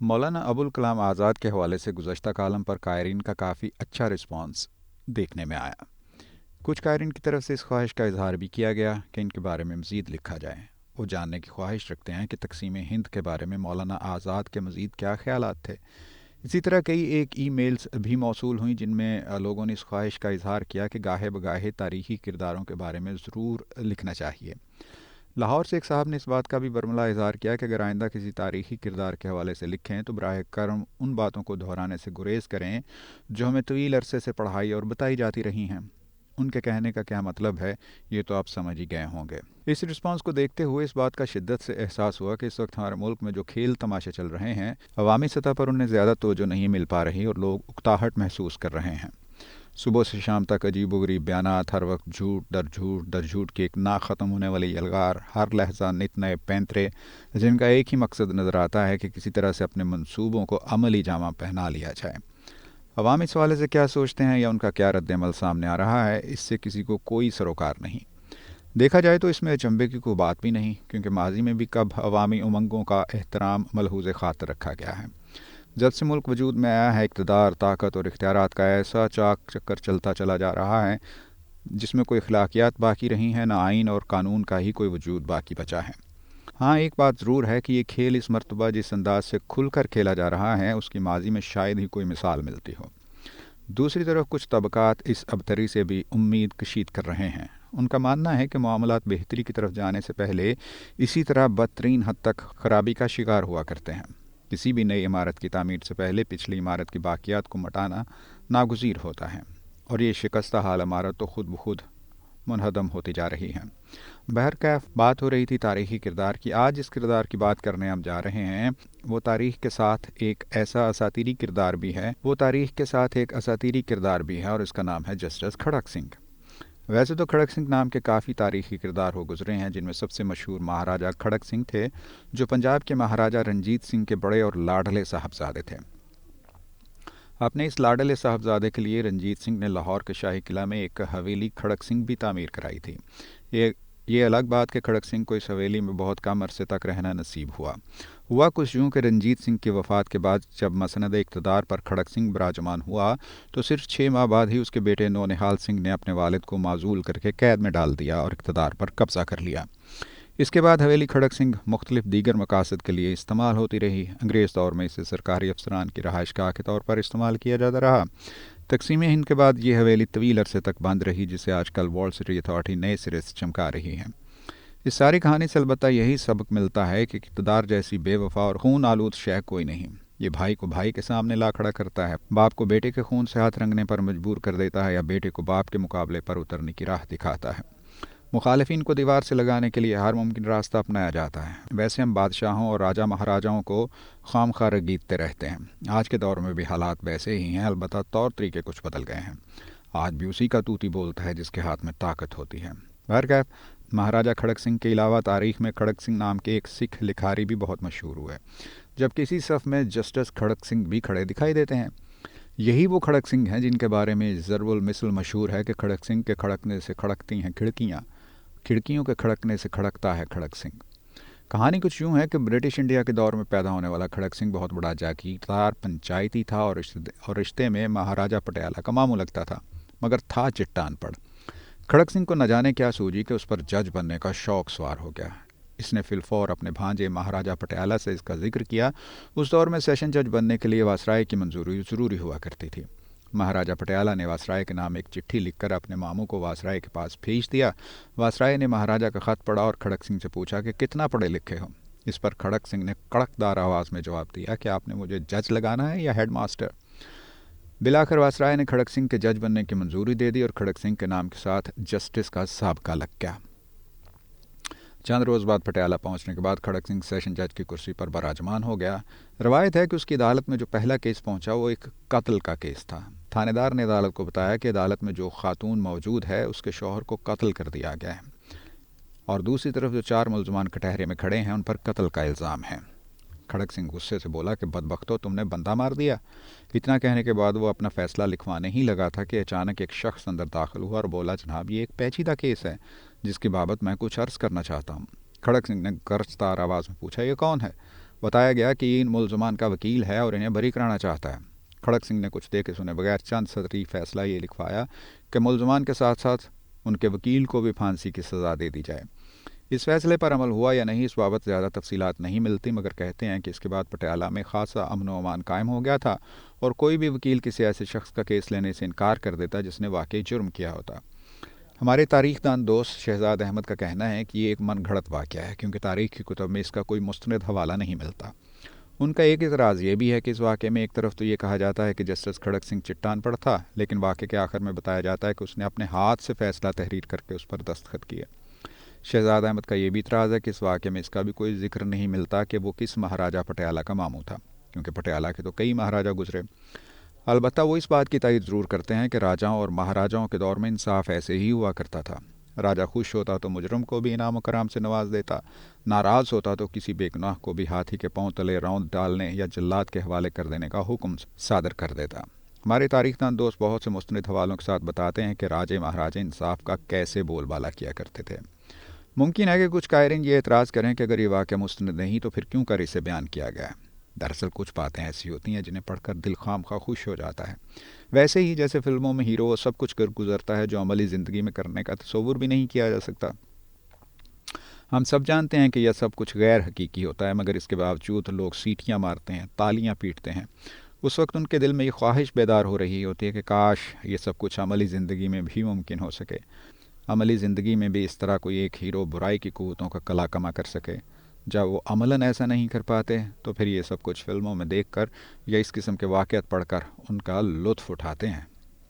मौलाना अबुल कलाम आज़ाद के हवाले से गुज़श्ता कॉलम पर कायरीन का काफ़ी अच्छा रिस्पॉन्स देखने में आया। कुछ कायरीन की तरफ से इस ख्वाहिश का इजहार भी किया गया कि इनके बारे में मज़ीद लिखा जाए। वो जानने की ख्वाहिश रखते हैं कि तकसीम हिंद के बारे में मौलाना आज़ाद के मज़ीद क्या ख्यालात थे। इसी तरह कई एक ईमेल्स भी मौसूल हुई जिनमें लोगों ने इस ख्वाहिश का इजहार किया कि गाहे बगाहे तारीख़ी किरदारों के बारे में ज़रूर लिखना चाहिए। लाहौर से एक साहब ने इस बात का भी बरमला इजहार किया कि अगर आइंदा किसी तारीख़ी किरदार के हवाले से लिखें तो बराह करम उन बातों को दोहराने से गुरेज़ करें जो हमें तवील अरसे से पढ़ाई और बताई जाती रही हैं। उनके कहने का क्या मतलब है, ये तो आप समझ ही गए होंगे। इस रिस्पांस को देखते हुए इस बात का शिद्दत से एहसास हुआ कि इस वक्त हमारे मुल्क में जो खेल तमाशे चल रहे हैं, अवामी सतह पर उन्हें ज़्यादा तवज्जो नहीं मिल पा रही और लोग उकताहट महसूस कर रहे हैं। सुबह से शाम तक अजीबोगरीब बयानात, हर वक्त झूठ दर झूठ की एक ना ख़त्म होने वाली यलगार, हर लहजा नित नए पैंतरे, जिनका एक ही मकसद नज़र आता है कि किसी तरह से अपने मंसूबों को अमली जामा पहना लिया जाए। अवाम इस हवाले से क्या सोचते हैं या उनका क्या रद्द-ए-अमल सामने आ रहा है, इससे किसी को कोई सरोकार नहीं। देखा जाए तो इसमें अचंभे की कोई बात भी नहीं, क्योंकि माजी में भी कब अवामी उमंगों का एहतराम मलहूज़ खातर रखा गया है। जब से मुल्क वजूद में आया है, इक़्तिदार, ताकत और इख्तियारात का ऐसा चाक चक्कर चलता चला जा रहा है जिसमें कोई अखलाकियात बाकी रही हैं, ना आइन और कानून का ही कोई वजूद बाकी बचा है। हाँ, एक बात ज़रूर है कि ये खेल इस मरतबा जिस अंदाज से खुल कर खेला जा रहा है, उसकी माजी में शायद ही कोई मिसाल मिलती हो। दूसरी तरफ कुछ तबकात इस अबतरी से भी उम्मीद कशीद कर रहे हैं। उनका मानना है कि मामलात बेहतरी की तरफ जाने से पहले इसी तरह बदतरीन हद तक खराबी का शिकार हुआ करते हैं। किसी भी नई इमारत की तामीर से पहले पिछली इमारत की बाकियात को मटाना नागुज़ीर होता है, और ये शिकस्ता हाल इमारत तो खुद ब खुद मुनहदम होती जा रही है। बहरकैफ बात हो रही थी तारीख़ी किरदार की। आज जिस किरदार की बात करने हम जा रहे हैं वो तारीख़ के साथ एक ऐसा असातीरी किरदार भी है और इसका नाम है जस्टिस खड़क सिंह। वैसे तो खड़क सिंह नाम के काफ़ी तारीख़ी किरदार हो गुजरे हैं, जिनमें सबसे मशहूर महाराजा खड़क सिंह थे, जो पंजाब के महाराजा रंजीत सिंह के बड़े और लाडले साहबजादे थे। अपने इस लाडले साहबजादे के लिए रंजीत सिंह ने लाहौर के शाही किला में एक हवेली खड़क सिंह भी तामीर कराई थी। ये अलग बात कि खड़क सिंह को इस हवेली में बहुत कम अरसे तक रहना नसीब हुआ कुछ यूँ कि रंजीत सिंह की वफ़ात के बाद जब मसनद इक़्तिदार पर खड़क सिंह विराजमान हुआ तो सिर्फ 6 माह बाद ही उसके बेटे नौनिहाल सिंह ने अपने वालिद को माजूल करके कैद में डाल दिया और इक़्तिदार पर कब्ज़ा कर लिया। इसके बाद हवेली खड़क सिंह मुख्तलिफ दीगर मकासद के लिए इस्तेमाल होती रही। अंग्रेज़ दौर में इसे सरकारी अफसरान की रहाइश गाह के तौर पर इस्तेमाल किया जाता रहा। तकसीम हिंद के बाद ये हवेली तवील अरसे तक बंद रही, जिसे आजकल वर्ल्ड सिटी अथॉरिटी नए सिरे से चमका रही है। इस सारी कहानी से अलबत्ता यही सबक मिलता है कि इक़्तिदार जैसी बेवफा और खून आलूद शय कोई नहीं। ये भाई को भाई के सामने ला खड़ा करता है, बाप को बेटे के खून से हाथ रंगने पर मजबूर कर देता है, या बेटे को बाप के मुकाबले पर उतरने की राह दिखाता है। मुखालिफिन को दीवार से लगाने के लिए हर मुमकिन रास्ता अपनाया जाता है। वैसे हम बादशाहों और राजा महाराजाओं को खामखा रगीदते रहते हैं। आज के दौर में भी हालात वैसे ही हैं, अलबत्ता तौर तरीके कुछ बदल गए हैं। आज भी उसी का तूती बोलता है जिसके हाथ में ताकत होती है। बहरकैफ महाराजा खड़क सिंह के अलावा तारीख़ में खड़क सिंह नाम के एक सिख लिखारी भी बहुत मशहूर हुए। जब किसी सफ़ में जस्टिस खड़क सिंह भी खड़े दिखाई देते हैं। यही वो खड़क सिंह हैं जिनके बारे में ज़रबुल मिसल मशहूर है कि खड़क सिंह के खड़कने से खड़कती हैं खिड़कियाँ, खिड़कियों के खड़कने से खड़कता है खड़क सिंह। कहानी कुछ यूँ है कि ब्रिटिश इंडिया के दौर में पैदा होने वाला खड़क सिंह बहुत बड़ा जागीरदार पंचायती था और रिश्ते में महाराजा पटियाला का मामू लगता था, मगर था चिट्टा अनपढ़। खड़क सिंह को न जाने क्या सूझी कि उस पर जज बनने का शौक़ सवार हो गया। इसने फिलफौर अपने भांजे महाराजा पटियाला से इसका जिक्र किया। उस दौर में सेशन जज बनने के लिए वासराय की मंजूरी ज़रूरी हुआ करती थी। महाराजा पटियाला ने वासराय के नाम एक चिट्ठी लिखकर अपने मामू को वासराय के पास भेज दिया। वासराय ने महाराजा का ख़त पढ़ा और खड़क सिंह से पूछा कि कितना पढ़े लिखे हो। इस पर खड़क सिंह ने कड़कदार आवाज़ में जवाब दिया कि आपने मुझे जज लगाना है या हेड मास्टर। बिलाखिर वासराय ने खड़क सिंह के जज बनने की मंजूरी दे दी और खड़क सिंह के नाम के साथ जस्टिस का साबका लग गया। चंद रोज़ बाद पटियाला पहुंचने के बाद खड़क सिंह सेशन जज की कुर्सी पर बराजमान हो गया। रवायत है कि उसकी अदालत में जो पहला केस पहुंचा वो एक कत्ल का केस था। थानेदार ने अदालत को बताया कि अदालत में जो खातून मौजूद है उसके शौहर को कत्ल कर दिया गया है, और दूसरी तरफ जो 4 मुलजमान कटहरे में खड़े हैं उन पर कत्ल का इल्ज़ाम है। खड़क सिंह गुस्से से बोला कि बदबख्तो, तुमने बंदा मार दिया। इतना कहने के बाद वो अपना फ़ैसला लिखवाने ही लगा था कि अचानक एक शख्स अंदर दाखिल हुआ और बोला, जनाब ये एक पेचीदा केस है जिसकी बाबत मैं कुछ अर्ज़ करना चाहता हूँ। खड़क सिंह ने गरजदार आवाज़ में पूछा, ये कौन है? بتایا گیا کہ ان ملزمان کا وکیل ہے اور انہیں بری کرانا چاہتا ہے۔ کھڑک سنگھ نے کچھ دیکھے سنے بغیر چند سطری فیصلہ یہ لکھوایا کہ ملزمان کے ساتھ ساتھ ان کے وکیل کو بھی پھانسی کی سزا دے دی جائے۔ اس فیصلے پر عمل ہوا یا نہیں اس بابت زیادہ تفصیلات نہیں ملتی، مگر کہتے ہیں کہ اس کے بعد پٹیالہ میں خاصا امن و امان قائم ہو گیا تھا اور کوئی بھی وکیل کسی ایسے شخص کا کیس لینے سے انکار کر دیتا جس نے واقعی جرم کیا ہوتا۔ ہمارے تاریخ دان دوست شہزاد احمد کا کہنا ہے کہ یہ ایک من گھڑت واقعہ ہے، کیونکہ تاریخ کی کتب میں اس کا کوئی مستند حوالہ نہیں ملتا۔ ان کا ایک اعتراض یہ بھی ہے کہ اس واقعے میں ایک طرف تو یہ کہا جاتا ہے کہ جسٹس کھڑک سنگھ چٹان پر تھا، لیکن واقعے کے آخر میں بتایا جاتا ہے کہ اس نے اپنے ہاتھ سے فیصلہ تحریر کر کے اس پر دستخط کیے۔ شہزاد احمد کا یہ بھی اعتراض ہے کہ اس واقعے میں اس کا بھی کوئی ذکر نہیں ملتا کہ وہ کس مہاراجہ پٹیالہ کا ماموں تھا، کیونکہ پٹیالہ کے تو کئی مہاراجہ گزرے۔ البتہ وہ اس بات کی تائید ضرور کرتے ہیں کہ راجاؤں اور مہاراجاؤں کے دور میں انصاف ایسے ہی ہوا کرتا تھا۔ راجہ خوش ہوتا تو مجرم کو بھی انعام و کرام سے نواز دیتا، ناراض ہوتا تو کسی بے گناہ کو بھی ہاتھی کے پاؤں تلے روند ڈالنے یا جلاد کے حوالے کر دینے کا حکم صادر کر دیتا۔ ہمارے تاریخ دان دوست بہت سے مستند حوالوں کے ساتھ بتاتے ہیں کہ راجے مہاراجے انصاف کا کیسے بول بالا کیا کرتے تھے۔ ممکن ہے کہ کچھ قائرین یہ اعتراض کریں کہ اگر یہ واقعہ مستند نہیں تو پھر کیوں کر اسے بیان کیا گیا ہے۔ دراصل کچھ باتیں ایسی ہوتی ہیں جنہیں پڑھ کر دل خام خواہ خوش ہو جاتا ہے، ویسے ہی جیسے فلموں میں ہیرو سب کچھ کر گزرتا ہے جو عملی زندگی میں کرنے کا تصور بھی نہیں کیا جا سکتا۔ ہم سب جانتے ہیں کہ یہ سب کچھ غیر حقیقی ہوتا ہے، مگر اس کے باوجود لوگ سیٹیاں مارتے ہیں، تالیاں پیٹتے ہیں۔ اس وقت ان کے دل میں یہ خواہش بیدار ہو رہی ہوتی ہے کہ کاش یہ سب کچھ عملی زندگی میں بھی ممکن ہو سکے، عملی زندگی میں بھی اس طرح کوئی ایک ہیرو برائی کی قوتوں کا کلا کما کر سکے۔ جب وہ عملاً ایسا نہیں کر پاتے تو پھر یہ سب کچھ فلموں میں دیکھ کر یا اس قسم کے واقعات پڑھ کر ان کا لطف اٹھاتے ہیں۔